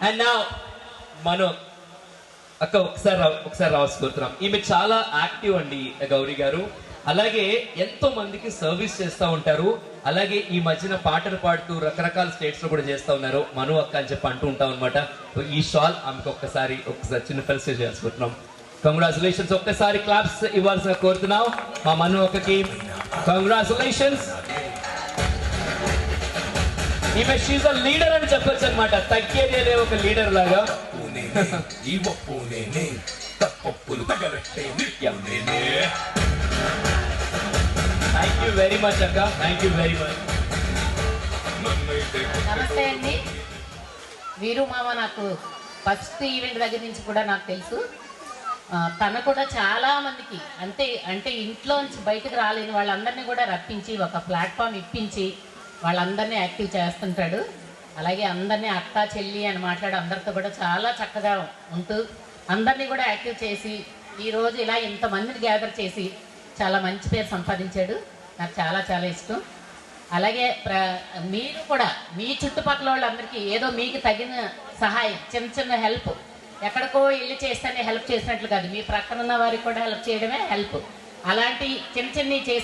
And నా మనం అక్క ఒకసారి రాసుకోరుతున్నాం. ఈమె చాలా యాక్టివ్ అండి గౌరీ గారు. అలాగే ఎంతో మందికి సర్వీస్ చేస్తూ ఉంటారు. అలాగే ఈ మధ్యన పాటలు పాడుతూ రకరకాల స్టేట్స్ లో కూడా చేస్తూ ఉన్నారు. మను అక్క అని చెప్పి అంటూ ఉంటాం అనమాట. ఈ షాల్ ఆమెకు ఒక్కసారి చిన్న ఫెలిసిటేట్ చేసుకుంటున్నాం. కంగ్రాచులేషన్స్. ఒక్కసారి క్లాప్స్ ఇవ్వాల్సిన కోరుతున్నాం మా మను అక్కకి. కంగ్రాచులేషన్స్. ఈమె షీజ్ అ లీడర్ అని చెప్పొచ్చు అనమాట. తగ్గేదే ఒక లీడర్ లాగా. థ్యాంక్ యూ వెరీ మచ్ అక్క. Thank you very much. నమస్తే అండి. వీరు మామ నాకు ఫస్ట్ ఈవెంట్ దగ్గర నుంచి కూడా నాకు తెలుసు. తను కూడా చాలా మందికి అంటే ఇంట్లోంచి బయటకు రాలేని వాళ్ళందరినీ కూడా రప్పించి ఒక ప్లాట్ఫామ్ ఇప్పించి వాళ్ళందరినీ యాక్టివ్ చేస్తుంటాడు. అలాగే అందరినీ అక్క చెల్లి అని మాట్లాడి అందరితో కూడా చాలా చక్కగా ఉంటూ అందరినీ కూడా యాక్టివ్ చేసి ఈరోజు ఇలా ఇంతమందిని గ్యాదర్ చేసి చాలా మంచి పేరు సంపాదించాడు. నాకు చాలా చాలా ఇష్టం. అలాగే మీరు కూడా మీ చుట్టుపక్కల వాళ్ళందరికీ ఏదో మీకు తగిన సహాయం, చిన్న చిన్న హెల్ప్, ఎక్కడికో వెళ్ళి చేస్తేనే హెల్ప్ చేసినట్లు కాదు, మీ ప్రక్కన ఉన్న వారికి కూడా హెల్ప్ చేయడమే హెల్ప్. అలాంటి చిన్న చిన్నవి చేసి